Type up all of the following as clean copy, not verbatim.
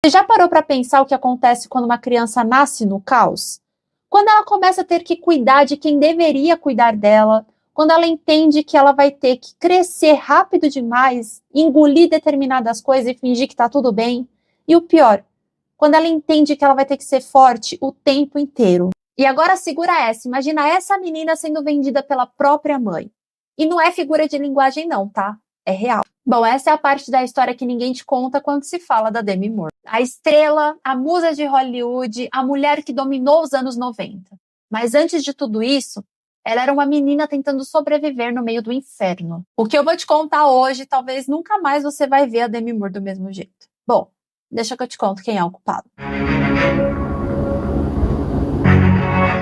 Você já parou para pensar o que acontece quando uma criança nasce no caos? Quando ela começa a ter que cuidar de quem deveria cuidar dela, quando ela entende que ela vai ter que crescer rápido demais, engolir determinadas coisas e fingir que está tudo bem. E o pior, quando ela entende que ela vai ter que ser forte o tempo inteiro. E agora segura essa, imagina essa menina sendo vendida pela própria mãe. E não é figura de linguagem não, tá? É real. Bom, essa é a parte da história que ninguém te conta quando se fala da Demi Moore. A estrela, a musa de Hollywood, a mulher que dominou os anos 90. Mas antes de tudo isso, ela era uma menina tentando sobreviver no meio do inferno. O que eu vou te contar hoje, talvez nunca mais você vai ver a Demi Moore do mesmo jeito. Bom, deixa que eu te conto quem é o culpado.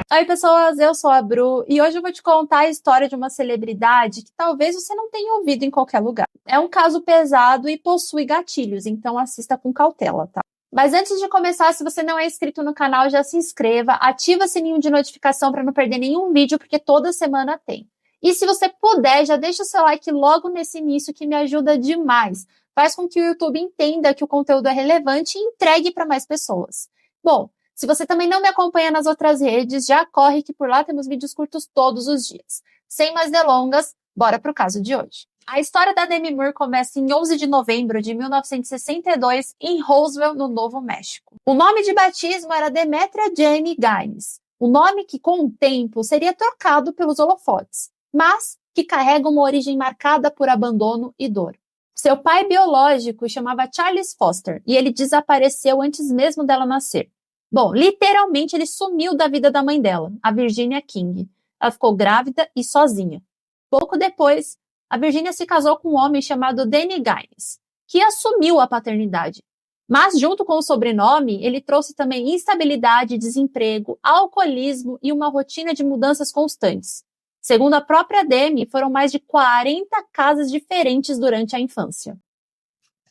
Oi pessoas, eu sou a Bru e hoje eu vou te contar a história de uma celebridade que talvez você não tenha ouvido em qualquer lugar. É um caso pesado e possui gatilhos, então assista com cautela, tá? Mas antes de começar, se você não é inscrito no canal, já se inscreva, ativa o sininho de notificação para não perder nenhum vídeo, porque toda semana tem. E se você puder, já deixa o seu like logo nesse início que me ajuda demais. Faz com que o YouTube entenda que o conteúdo é relevante e entregue para mais pessoas. Bom, se você também não me acompanha nas outras redes, já corre que por lá temos vídeos curtos todos os dias. Sem mais delongas, bora pro caso de hoje. A história da Demi Moore começa em 11 de novembro de 1962 em Roswell, no Novo México. O nome de batismo era Demetria Jane Gaines, o nome que com o tempo seria trocado pelos holofotes, mas que carrega uma origem marcada por abandono e dor. Seu pai biológico chamava Charles Foster e ele desapareceu antes mesmo dela nascer. Bom, literalmente ele sumiu da vida da mãe dela, a Virginia King. Ela ficou grávida e sozinha. Pouco depois, a Virginia se casou com um homem chamado Danny Gaines, que assumiu a paternidade. Mas junto com o sobrenome, ele trouxe também instabilidade, desemprego, alcoolismo e uma rotina de mudanças constantes. Segundo a própria Demi, foram mais de 40 casas diferentes durante a infância.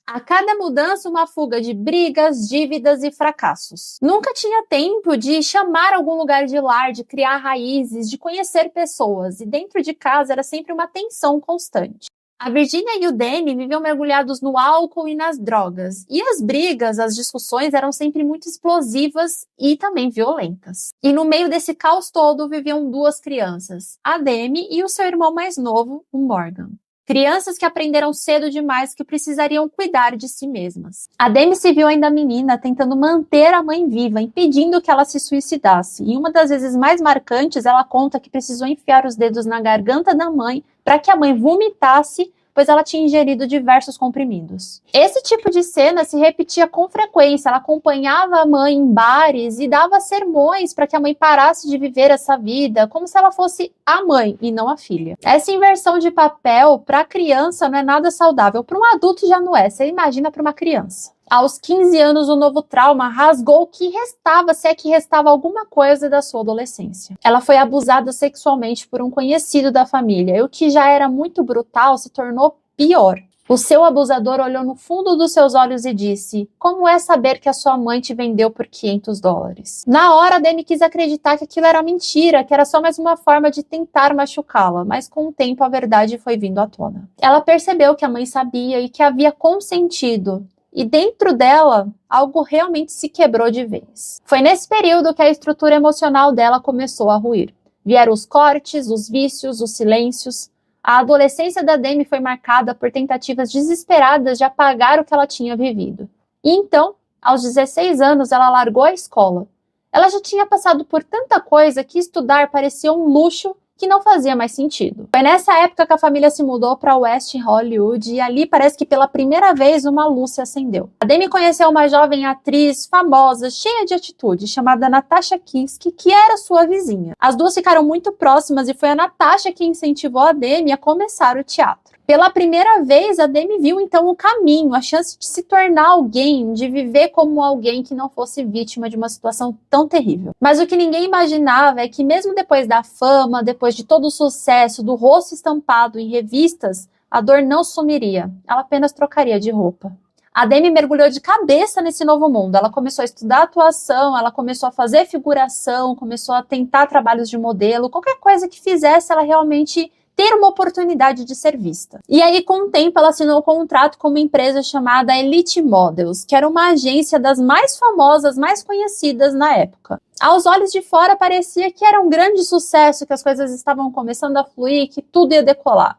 A cada mudança, uma fuga de brigas, dívidas e fracassos. Nunca tinha tempo de chamar algum lugar de lar, de criar raízes, de conhecer pessoas, e dentro de casa era sempre uma tensão constante. A Virginia e o Danny viviam mergulhados no álcool e nas drogas, e as brigas, as discussões eram sempre muito explosivas e também violentas. E no meio desse caos todo viviam duas crianças, a Demi e o seu irmão mais novo, o Morgan. Crianças que aprenderam cedo demais que precisariam cuidar de si mesmas. A Demi se viu ainda menina tentando manter a mãe viva, impedindo que ela se suicidasse. E uma das vezes mais marcantes, ela conta que precisou enfiar os dedos na garganta da mãe para que a mãe vomitasse, pois ela tinha ingerido diversos comprimidos. Esse tipo de cena se repetia com frequência. Ela acompanhava a mãe em bares e dava sermões para que a mãe parasse de viver essa vida, como se ela fosse a mãe e não a filha. Essa inversão de papel para a criança não é nada saudável. Para um adulto já não é, você imagina para uma criança. Aos 15 anos, o novo trauma rasgou o que restava, se é que restava alguma coisa da sua adolescência. Ela foi abusada sexualmente por um conhecido da família, e o que já era muito brutal se tornou pior. O seu abusador olhou no fundo dos seus olhos e disse: "Como é saber que a sua mãe te vendeu por $500? Na hora, Demi quis acreditar que aquilo era mentira, que era só mais uma forma de tentar machucá-la, mas com o tempo a verdade foi vindo à tona. Ela percebeu que a mãe sabia e que havia consentido. E dentro dela, algo realmente se quebrou de vez. Foi nesse período que a estrutura emocional dela começou a ruir. Vieram os cortes, os vícios, os silêncios. A adolescência da Demi foi marcada por tentativas desesperadas de apagar o que ela tinha vivido. E então, aos 16 anos, ela largou a escola. Ela já tinha passado por tanta coisa que estudar parecia um luxo que não fazia mais sentido. Foi nessa época que a família se mudou para West Hollywood e ali parece que pela primeira vez uma luz se acendeu. A Demi conheceu uma jovem atriz famosa, cheia de atitude, chamada Natasha Kinski, que era sua vizinha. As duas ficaram muito próximas e foi a Natasha que incentivou a Demi a começar o teatro. Pela primeira vez, a Demi viu então o caminho, a chance de se tornar alguém, de viver como alguém que não fosse vítima de uma situação tão terrível. Mas o que ninguém imaginava é que mesmo depois da fama, depois de todo o sucesso, do rosto estampado em revistas, a dor não sumiria, ela apenas trocaria de roupa. A Demi mergulhou de cabeça nesse novo mundo. Ela começou a estudar atuação, ela começou a fazer figuração, começou a tentar trabalhos de modelo, qualquer coisa que fizesse, ela realmente ter uma oportunidade de ser vista. E aí, com o tempo, ela assinou um contrato com uma empresa chamada Elite Models, que era uma agência das mais famosas, mais conhecidas na época. Aos olhos de fora, parecia que era um grande sucesso, que as coisas estavam começando a fluir, que tudo ia decolar.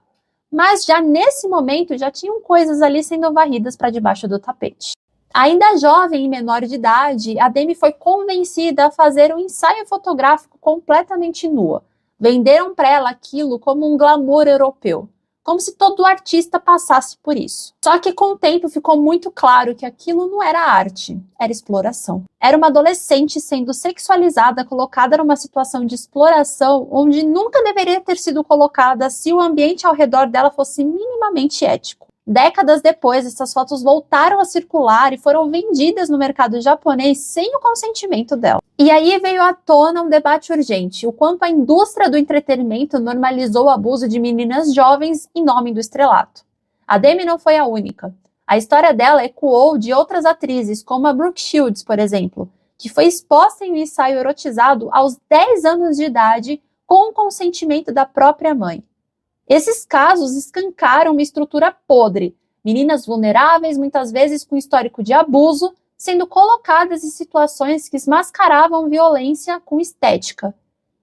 Mas já nesse momento, já tinham coisas ali sendo varridas para debaixo do tapete. Ainda jovem e menor de idade, a Demi foi convencida a fazer um ensaio fotográfico completamente nua. Venderam para ela aquilo como um glamour europeu, como se todo artista passasse por isso. Só que com o tempo ficou muito claro que aquilo não era arte, era exploração. Era uma adolescente sendo sexualizada, colocada numa situação de exploração onde nunca deveria ter sido colocada se o ambiente ao redor dela fosse minimamente ético. Décadas depois, essas fotos voltaram a circular e foram vendidas no mercado japonês sem o consentimento dela. E aí veio à tona um debate urgente, o quanto a indústria do entretenimento normalizou o abuso de meninas jovens em nome do estrelato. A Demi não foi a única. A história dela ecoou de outras atrizes, como a Brooke Shields, por exemplo, que foi exposta em um ensaio erotizado aos 10 anos de idade com o consentimento da própria mãe. Esses casos escancaram uma estrutura podre, meninas vulneráveis, muitas vezes com histórico de abuso, sendo colocadas em situações que mascaravam violência com estética.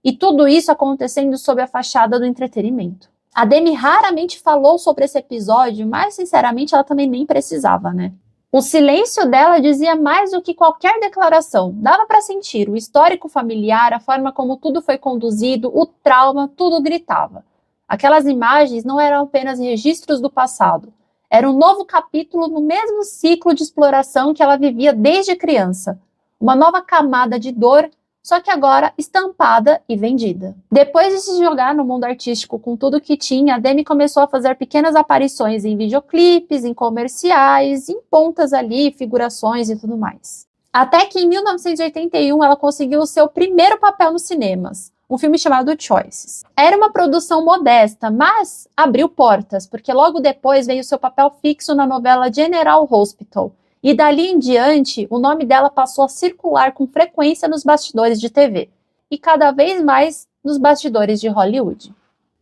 E tudo isso acontecendo sob a fachada do entretenimento. A Demi raramente falou sobre esse episódio, mas sinceramente ela também nem precisava, né? O silêncio dela dizia mais do que qualquer declaração. Dava para sentir o histórico familiar, a forma como tudo foi conduzido, o trauma, tudo gritava. Aquelas imagens não eram apenas registros do passado. Era um novo capítulo no mesmo ciclo de exploração que ela vivia desde criança. Uma nova camada de dor, só que agora estampada e vendida. Depois de se jogar no mundo artístico com tudo que tinha, a Demi começou a fazer pequenas aparições em videoclipes, em comerciais, em pontas ali, figurações e tudo mais. Até que em 1981 ela conseguiu o seu primeiro papel nos cinemas. Um filme chamado Choices. Era uma produção modesta, mas abriu portas, porque logo depois veio seu papel fixo na novela General Hospital, e dali em diante o nome dela passou a circular com frequência nos bastidores de TV, e cada vez mais nos bastidores de Hollywood.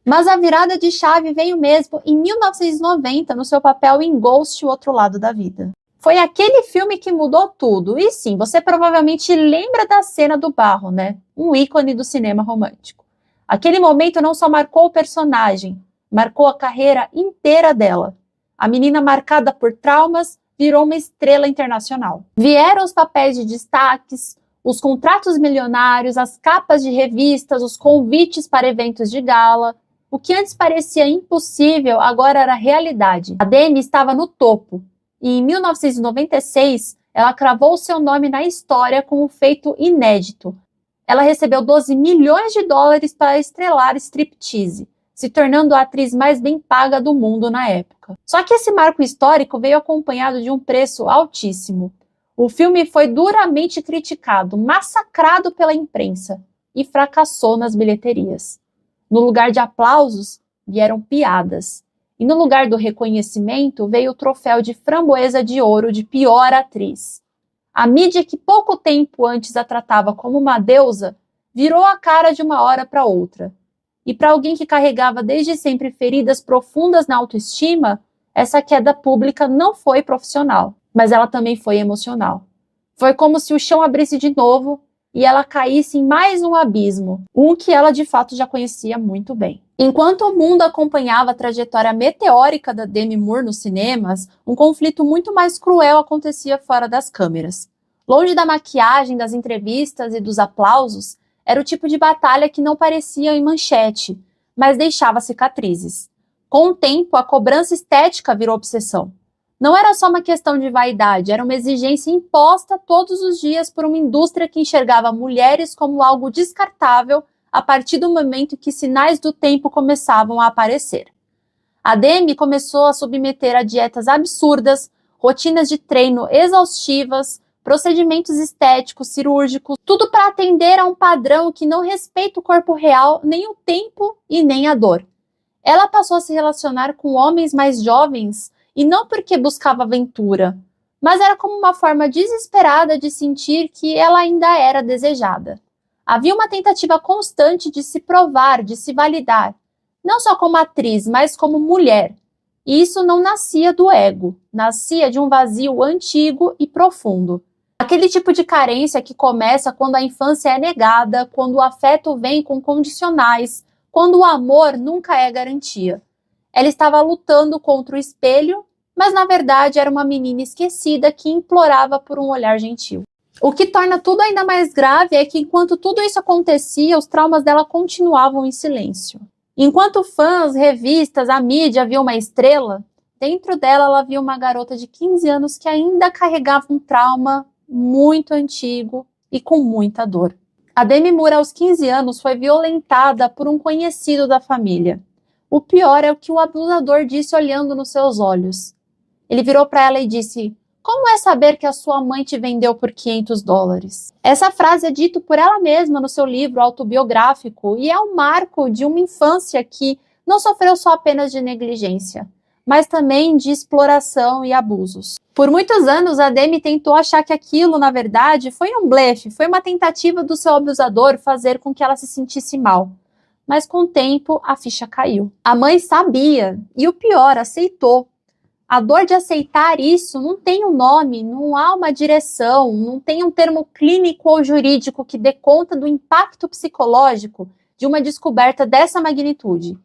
Mas a virada de chave veio mesmo em 1990, no seu papel em Ghost, O Outro Lado da Vida. Foi aquele filme que mudou tudo. E sim, você provavelmente lembra da cena do barro, né? Um ícone do cinema romântico. Aquele momento não só marcou o personagem, marcou a carreira inteira dela. A menina marcada por traumas virou uma estrela internacional. Vieram os papéis de destaques, os contratos milionários, as capas de revistas, os convites para eventos de gala. O que antes parecia impossível, agora era realidade. A Demi estava no topo. E em 1996, ela cravou seu nome na história com um feito inédito. Ela recebeu 12 milhões de dólares para estrelar striptease, se tornando a atriz mais bem paga do mundo na época. Só que esse marco histórico veio acompanhado de um preço altíssimo. O filme foi duramente criticado, massacrado pela imprensa e fracassou nas bilheterias. No lugar de aplausos, vieram piadas. E no lugar do reconhecimento veio o troféu de framboesa de ouro de pior atriz. A mídia que pouco tempo antes a tratava como uma deusa, virou a cara de uma hora para outra. E para alguém que carregava desde sempre feridas profundas na autoestima, essa queda pública não foi profissional, mas ela também foi emocional. Foi como se o chão abrisse de novo e ela caísse em mais um abismo, um que ela de fato já conhecia muito bem. Enquanto o mundo acompanhava a trajetória meteórica da Demi Moore nos cinemas, um conflito muito mais cruel acontecia fora das câmeras. Longe da maquiagem, das entrevistas e dos aplausos, era o tipo de batalha que não parecia em manchete, mas deixava cicatrizes. Com o tempo, a cobrança estética virou obsessão. Não era só uma questão de vaidade, era uma exigência imposta todos os dias por uma indústria que enxergava mulheres como algo descartável a partir do momento que sinais do tempo começavam a aparecer. A Demi começou a submeter a dietas absurdas, rotinas de treino exaustivas, procedimentos estéticos, cirúrgicos, tudo para atender a um padrão que não respeita o corpo real, nem o tempo e nem a dor. Ela passou a se relacionar com homens mais jovens e não porque buscava aventura, mas era como uma forma desesperada de sentir que ela ainda era desejada. Havia uma tentativa constante de se provar, de se validar, não só como atriz, mas como mulher. E isso não nascia do ego, nascia de um vazio antigo e profundo. Aquele tipo de carência que começa quando a infância é negada, quando o afeto vem com condicionais, quando o amor nunca é garantia. Ela estava lutando contra o espelho, mas na verdade era uma menina esquecida que implorava por um olhar gentil. O que torna tudo ainda mais grave é que enquanto tudo isso acontecia, os traumas dela continuavam em silêncio. Enquanto fãs, revistas, a mídia viam uma estrela, dentro dela ela via uma garota de 15 anos que ainda carregava um trauma muito antigo e com muita dor. A Demi Moore, aos 15 anos, foi violentada por um conhecido da família. O pior é o que o abusador disse olhando nos seus olhos. Ele virou para ela e disse: "Como é saber que a sua mãe te vendeu por $500? Essa frase é dita por ela mesma no seu livro autobiográfico e é um marco de uma infância que não sofreu só apenas de negligência, mas também de exploração e abusos. Por muitos anos, a Demi tentou achar que aquilo, na verdade, foi um blefe, foi uma tentativa do seu abusador fazer com que ela se sentisse mal. Mas com o tempo, a ficha caiu. A mãe sabia, e o pior, aceitou. A dor de aceitar isso não tem um nome, não há uma direção, não tem um termo clínico ou jurídico que dê conta do impacto psicológico de uma descoberta dessa magnitude.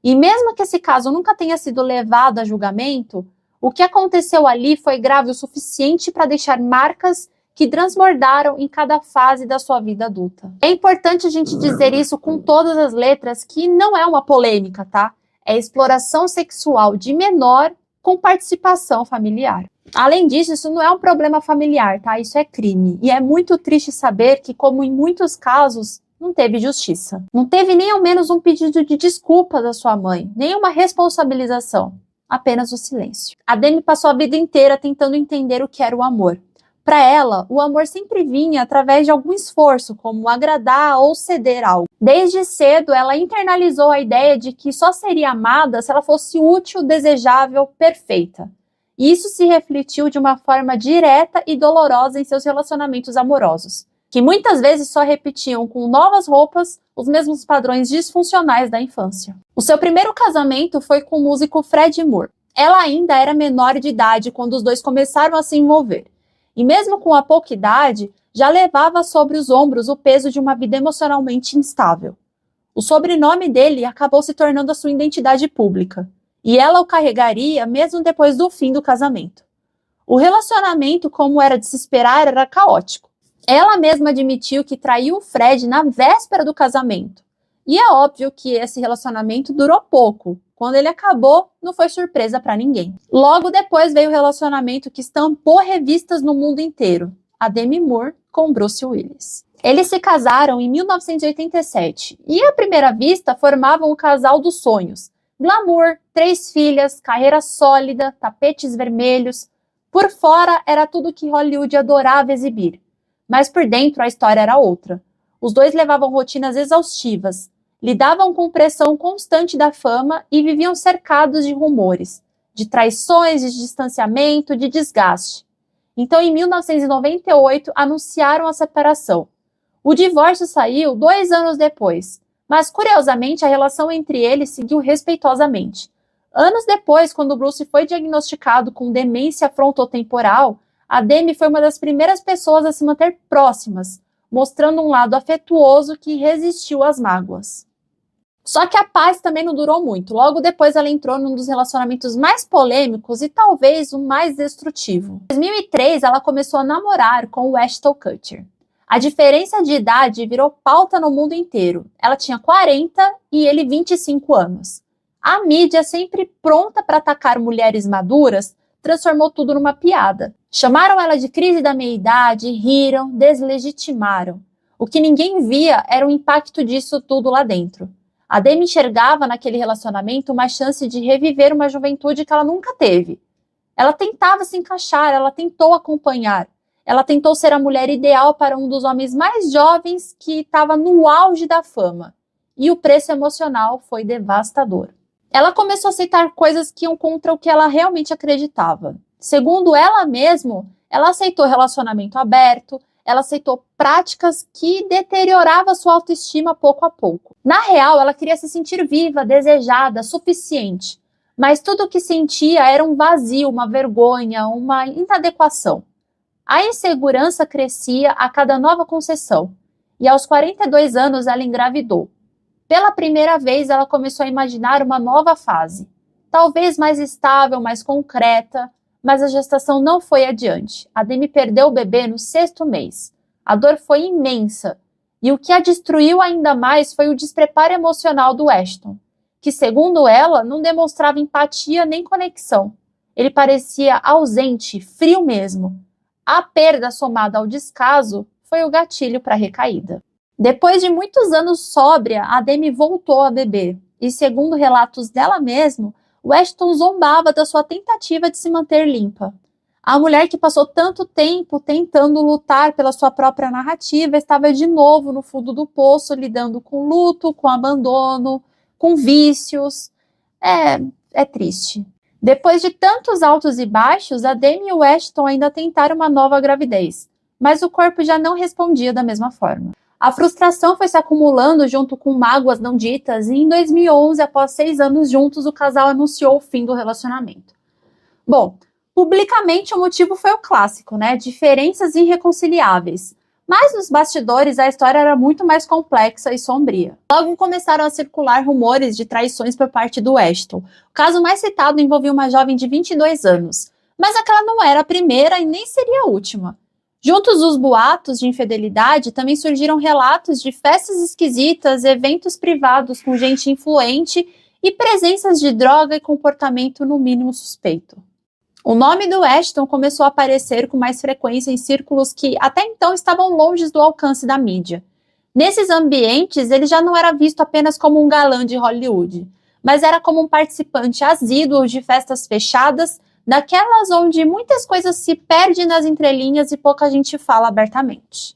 E mesmo que esse caso nunca tenha sido levado a julgamento, o que aconteceu ali foi grave o suficiente para deixar marcas que transbordaram em cada fase da sua vida adulta. É importante a gente dizer isso com todas as letras, que não é uma polêmica, tá? É exploração sexual de menor com participação familiar. Além disso, isso não é um problema familiar, tá? Isso é crime. E é muito triste saber que, como em muitos casos, não teve justiça. Não teve nem ao menos um pedido de desculpa da sua mãe, nem uma responsabilização. Apenas o silêncio. A Demi passou a vida inteira tentando entender o que era o amor. Para ela, o amor sempre vinha através de algum esforço, como agradar ou ceder algo. Desde cedo, ela internalizou a ideia de que só seria amada se ela fosse útil, desejável, perfeita. E isso se refletiu de uma forma direta e dolorosa em seus relacionamentos amorosos, que muitas vezes só repetiam com novas roupas os mesmos padrões disfuncionais da infância. O seu primeiro casamento foi com o músico Freddie Moore. Ela ainda era menor de idade quando os dois começaram a se envolver. E mesmo com a pouca idade, já levava sobre os ombros o peso de uma vida emocionalmente instável. O sobrenome dele acabou se tornando a sua identidade pública, e ela o carregaria mesmo depois do fim do casamento. O relacionamento, como era de se esperar, era caótico. Ela mesma admitiu que traiu o Fred na véspera do casamento. E é óbvio que esse relacionamento durou pouco. Quando ele acabou, não foi surpresa para ninguém. Logo depois veio o relacionamento que estampou revistas no mundo inteiro, a Demi Moore com Bruce Willis. Eles se casaram em 1987 e, à primeira vista, formavam o casal dos sonhos. Glamour, 3 filhas, carreira sólida, tapetes vermelhos. Por fora era tudo que Hollywood adorava exibir. Mas por dentro a história era outra. Os dois levavam rotinas exaustivas, lidavam com pressão constante da fama e viviam cercados de rumores, de traições, de distanciamento, de desgaste. Então, em 1998, anunciaram a separação. O divórcio saiu 2 anos depois, mas, curiosamente, a relação entre eles seguiu respeitosamente. Anos depois, quando Bruce foi diagnosticado com demência frontotemporal, a Demi foi uma das primeiras pessoas a se manter próximas, mostrando um lado afetuoso que resistiu às mágoas. Só que a paz também não durou muito. Logo depois ela entrou num dos relacionamentos mais polêmicos e talvez o mais destrutivo. Em 2003 ela começou a namorar com o Ashton Kutcher. A diferença de idade virou pauta no mundo inteiro. Ela tinha 40 e ele 25 anos. A mídia, sempre pronta para atacar mulheres maduras, transformou tudo numa piada. Chamaram ela de crise da meia-idade, riram, deslegitimaram. O que ninguém via era o impacto disso tudo lá dentro. A Demi enxergava naquele relacionamento uma chance de reviver uma juventude que ela nunca teve. Ela tentava se encaixar, ela tentou acompanhar. Ela tentou ser a mulher ideal para um dos homens mais jovens que estava no auge da fama. E o preço emocional foi devastador. Ela começou a aceitar coisas que iam contra o que ela realmente acreditava. Segundo ela mesma, ela aceitou relacionamento aberto, ela aceitou práticas que deterioravam sua autoestima pouco a pouco. Na real, ela queria se sentir viva, desejada, suficiente. Mas tudo o que sentia era um vazio, uma vergonha, uma inadequação. A insegurança crescia a cada nova concessão. E aos 42 anos ela engravidou. Pela primeira vez ela começou a imaginar uma nova fase. Talvez mais estável, mais concreta, mas a gestação não foi adiante. A Demi perdeu o bebê no 6º mês. A dor foi imensa. E o que a destruiu ainda mais foi o despreparo emocional do Ashton, que, segundo ela, não demonstrava empatia nem conexão. Ele parecia ausente, frio mesmo. A perda somada ao descaso foi o gatilho para a recaída. Depois de muitos anos sóbria, a Demi voltou a beber. E, segundo relatos dela mesma, o Ashton zombava da sua tentativa de se manter limpa. A mulher que passou tanto tempo tentando lutar pela sua própria narrativa estava de novo no fundo do poço, lidando com luto, com abandono, com vícios. É triste. Depois de tantos altos e baixos, a Demi e o Ashton ainda tentaram uma nova gravidez, mas o corpo já não respondia da mesma forma. A frustração foi se acumulando junto com mágoas não ditas e em 2011, após 6 anos juntos, o casal anunciou o fim do relacionamento. Bom, publicamente o motivo foi o clássico, né? Diferenças irreconciliáveis. Mas nos bastidores a história era muito mais complexa e sombria. Logo começaram a circular rumores de traições por parte do Ashton. O caso mais citado envolvia uma jovem de 22 anos. Mas aquela não era a primeira e nem seria a última. Juntos os boatos de infidelidade, também surgiram relatos de festas esquisitas, eventos privados com gente influente e presenças de droga e comportamento no mínimo suspeito. O nome do Ashton começou a aparecer com mais frequência em círculos que até então estavam longe do alcance da mídia. Nesses ambientes, ele já não era visto apenas como um galã de Hollywood, mas era como um participante assíduo de festas fechadas, daquelas onde muitas coisas se perdem nas entrelinhas e pouca gente fala abertamente.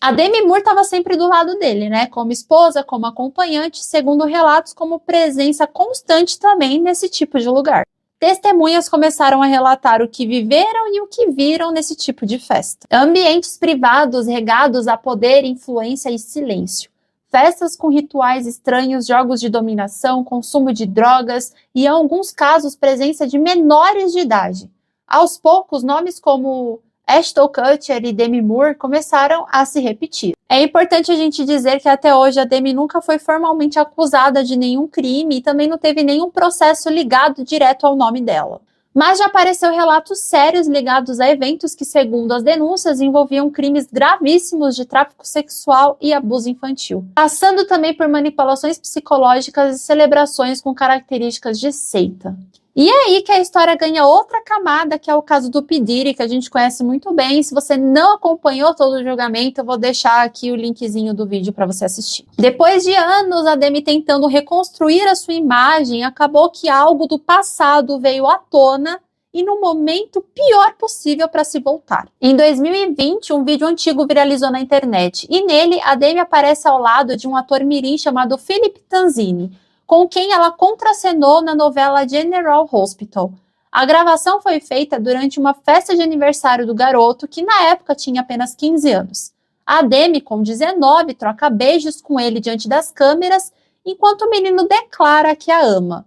A Demi Moore estava sempre do lado dele, né? Como esposa, como acompanhante, segundo relatos, como presença constante também nesse tipo de lugar. Testemunhas começaram a relatar o que viveram e o que viram nesse tipo de festa. Ambientes privados regados a poder, influência e silêncio. Festas com rituais estranhos, jogos de dominação, consumo de drogas e, em alguns casos, presença de menores de idade. Aos poucos, nomes como Ashton Kutcher e Demi Moore começaram a se repetir. É importante a gente dizer que até hoje a Demi nunca foi formalmente acusada de nenhum crime e também não teve nenhum processo ligado direto ao nome dela. Mas já apareceu relatos sérios ligados a eventos que, segundo as denúncias, envolviam crimes gravíssimos de tráfico sexual e abuso infantil, passando também por manipulações psicológicas e celebrações com características de seita. E é aí que a história ganha outra camada, que é o caso do P. Diddy, que a gente conhece muito bem. Se você não acompanhou todo o julgamento, eu vou deixar aqui o linkzinho do vídeo para você assistir. Depois de anos, a Demi tentando reconstruir a sua imagem, acabou que algo do passado veio à tona e no momento pior possível para se voltar. Em 2020, um vídeo antigo viralizou na internet e nele a Demi aparece ao lado de um ator mirim chamado Philip Tanzini, com quem ela contracenou na novela General Hospital. A gravação foi feita durante uma festa de aniversário do garoto, que na época tinha apenas 15 anos. A Demi, com 19, troca beijos com ele diante das câmeras, enquanto o menino declara que a ama.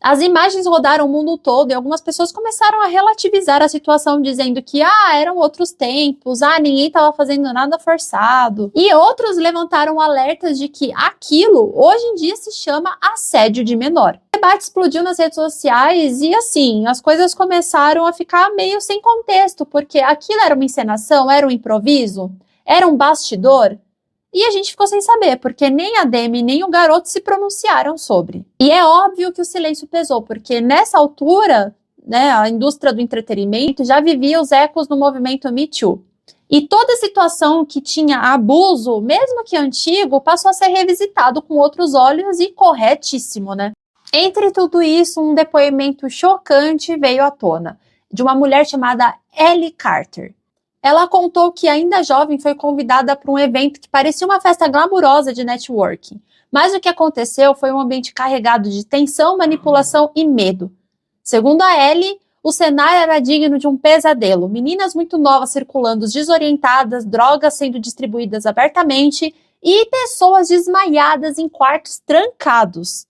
As imagens rodaram o mundo todo e algumas pessoas começaram a relativizar a situação, dizendo que eram outros tempos, ninguém estava fazendo nada forçado. E outros levantaram alertas de que aquilo hoje em dia se chama assédio de menor. O debate explodiu nas redes sociais e assim, as coisas começaram a ficar meio sem contexto, porque aquilo era uma encenação, era um improviso, era um bastidor. E a gente ficou sem saber, porque nem a Demi nem o garoto se pronunciaram sobre. E é óbvio que o silêncio pesou, porque nessa altura, né, a indústria do entretenimento já vivia os ecos do movimento Me Too. E toda situação que tinha abuso, mesmo que antigo, passou a ser revisitado com outros olhos e corretíssimo, né? Entre tudo isso, um depoimento chocante veio à tona, de uma mulher chamada Ellie Carter. Ela contou que, ainda jovem, foi convidada para um evento que parecia uma festa glamurosa de networking. Mas o que aconteceu foi um ambiente carregado de tensão, manipulação e medo. Segundo a Ellie, O cenário era digno de um pesadelo. Meninas muito novas circulando desorientadas, drogas sendo distribuídas abertamente e pessoas desmaiadas em quartos trancados.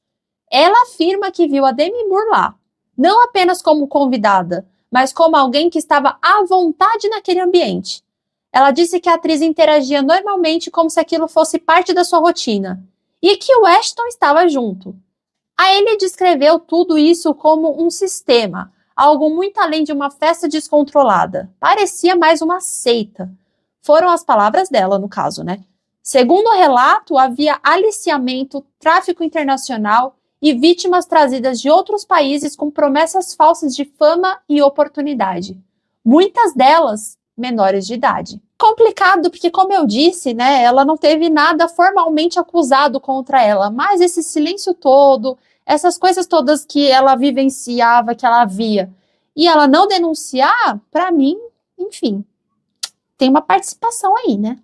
Ela afirma que viu a Demi Moore lá, não apenas como convidada, mas como alguém que estava à vontade naquele ambiente. Ela disse que a atriz interagia normalmente como se aquilo fosse parte da sua rotina, e que o Ashton estava junto. A ele descreveu tudo isso como um sistema, algo muito além de uma festa descontrolada. Parecia mais uma seita. Foram as palavras dela, no caso, né? Segundo o relato, havia aliciamento, tráfico internacional e vítimas trazidas de outros países com promessas falsas de fama e oportunidade. Muitas delas menores de idade. Complicado porque, como eu disse, né, ela não teve nada formalmente acusado contra ela, mas esse silêncio todo, essas coisas todas que ela vivenciava, que ela via, e ela não denunciar, para mim, enfim, tem uma participação aí, né?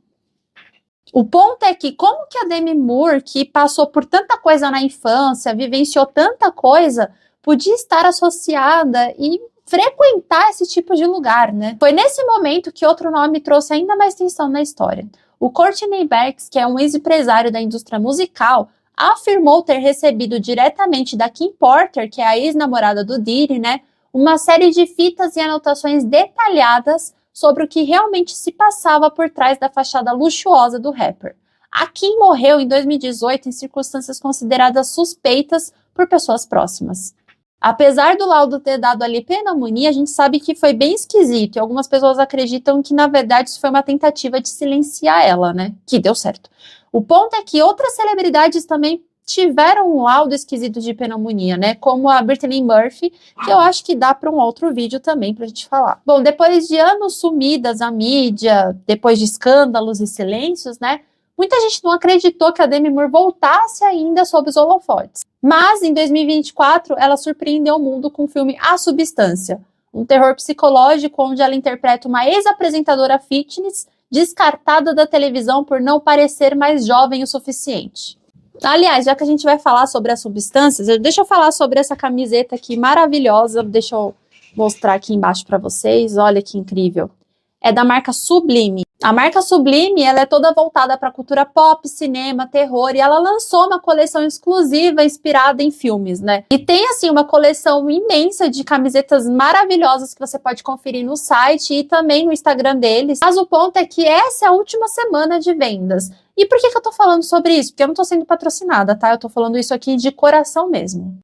O ponto é que como que a Demi Moore, que passou por tanta coisa na infância, vivenciou tanta coisa, podia estar associada e frequentar esse tipo de lugar, né? Foi nesse momento que outro nome trouxe ainda mais tensão na história. O Courtney Barks, que é um ex-empresário da indústria musical, afirmou ter recebido diretamente da Kim Porter, que é a ex-namorada do Diddy, né, uma série de fitas e anotações detalhadas sobre o que realmente se passava por trás da fachada luxuosa do rapper. A Kim morreu em 2018 em circunstâncias consideradas suspeitas por pessoas próximas. Apesar do laudo ter dado ali pneumonia, a gente sabe que foi bem esquisito e algumas pessoas acreditam que, na verdade, isso foi uma tentativa de silenciar ela, né? Que deu certo. O ponto é que outras celebridades também tiveram um laudo esquisito de pneumonia, né? Como a Brittany Murphy, que eu acho que dá para um outro vídeo também pra gente falar. Bom, depois de anos sumidas à mídia, depois de escândalos e silêncios, né? Muita gente não acreditou que a Demi Moore voltasse ainda sob os holofotes. Mas, em 2024, ela surpreendeu o mundo com o filme A Substância, um terror psicológico onde ela interpreta uma ex-apresentadora fitness descartada da televisão por não parecer mais jovem o suficiente. Aliás, já que a gente vai falar sobre as substâncias, deixa eu falar sobre essa camiseta aqui maravilhosa. Deixa eu mostrar aqui embaixo para vocês. Olha que incrível. É da marca Sublime. A marca Sublime, ela é toda voltada para cultura pop, cinema, terror, e ela lançou uma coleção exclusiva inspirada em filmes, né? E tem, assim, uma coleção imensa de camisetas maravilhosas que você pode conferir no site e também no Instagram deles. Mas o ponto é que essa é a última semana de vendas. E por que eu tô falando sobre isso? Porque eu não tô sendo patrocinada, tá? Eu tô falando isso aqui de coração mesmo.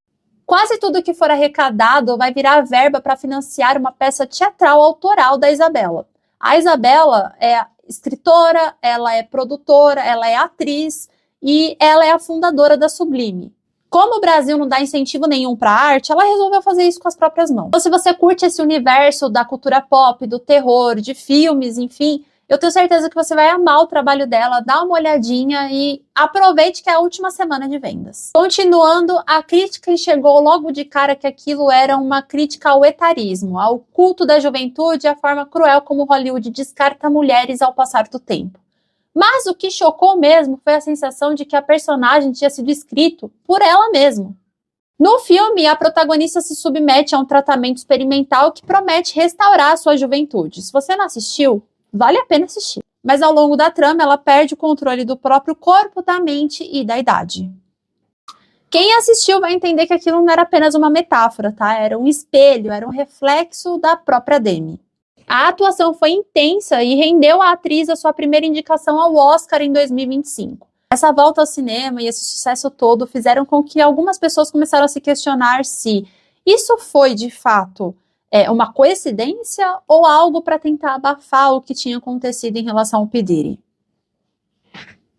Quase tudo que for arrecadado vai virar verba para financiar uma peça teatral autoral da Isabela. A Isabela é escritora, ela é produtora, ela é atriz e ela é a fundadora da Sublime. Como o Brasil não dá incentivo nenhum para arte, ela resolveu fazer isso com as próprias mãos. Então, se você curte esse universo da cultura pop, do terror, de filmes, enfim, eu tenho certeza que você vai amar o trabalho dela, dá uma olhadinha e aproveite que é a última semana de vendas. Continuando, a crítica enxergou logo de cara que aquilo era uma crítica ao etarismo, ao culto da juventude e à forma cruel como Hollywood descarta mulheres ao passar do tempo. Mas o que chocou mesmo foi a sensação de que a personagem tinha sido escrito por ela mesma. No filme, a protagonista se submete a um tratamento experimental que promete restaurar a sua juventude. Se você não assistiu, vale a pena assistir. Mas ao longo da trama, ela perde o controle do próprio corpo, da mente e da idade. Quem assistiu vai entender que aquilo não era apenas uma metáfora, tá? Era um espelho, era um reflexo da própria Demi. A atuação foi intensa e rendeu à atriz a sua primeira indicação ao Oscar em 2025. Essa volta ao cinema e esse sucesso todo fizeram com que algumas pessoas começaram a se questionar se isso foi, de fato, uma coincidência ou algo para tentar abafar o que tinha acontecido em relação ao P. Diddy.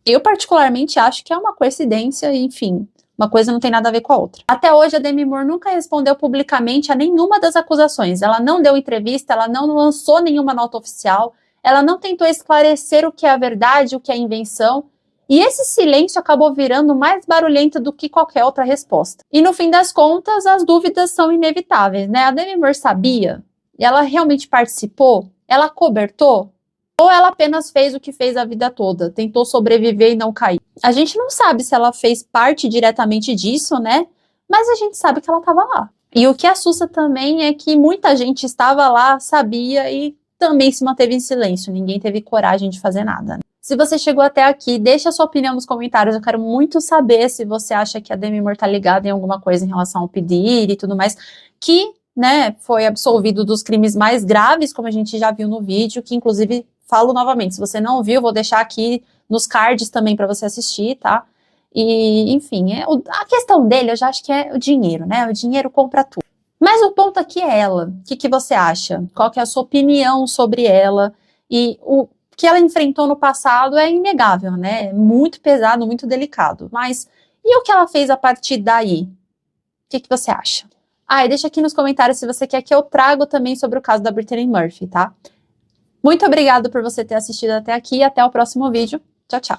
Eu particularmente acho que é uma coincidência, enfim, uma coisa não tem nada a ver com a outra. Até hoje a Demi Moore nunca respondeu publicamente a nenhuma das acusações. Ela não deu entrevista, ela não lançou nenhuma nota oficial, ela não tentou esclarecer o que é a verdade, o que é invenção. E esse silêncio acabou virando mais barulhento do que qualquer outra resposta. E no fim das contas, as dúvidas são inevitáveis, né? A Demi Moore sabia? Ela realmente participou? Ela cobertou? Ou ela apenas fez o que fez a vida toda? Tentou sobreviver e não cair? A gente não sabe se ela fez parte diretamente disso, né? Mas a gente sabe que ela estava lá. E o que assusta também é que muita gente estava lá, sabia e também se manteve em silêncio. Ninguém teve coragem de fazer nada, né? Se você chegou até aqui, deixa a sua opinião nos comentários. Eu quero muito saber se você acha que a Demi Moore tá ligada em alguma coisa em relação ao pedir e tudo mais, que, né, foi absolvido dos crimes mais graves, como a gente já viu no vídeo, que inclusive falo novamente, se você não viu, vou deixar aqui nos cards também para você assistir, tá? E, enfim, a questão dele, eu já acho que é o dinheiro, né? O dinheiro compra tudo. Mas o ponto aqui é ela. O que você acha? Qual que é a sua opinião sobre ela? E o que ela enfrentou no passado é inegável, né? É muito pesado, muito delicado. Mas e o que ela fez a partir daí? O que você acha? Ah, e deixa aqui nos comentários se você quer que eu trago também sobre o caso da Brittany Murphy, tá? Muito obrigado por você ter assistido até aqui e até o próximo vídeo. Tchau, tchau.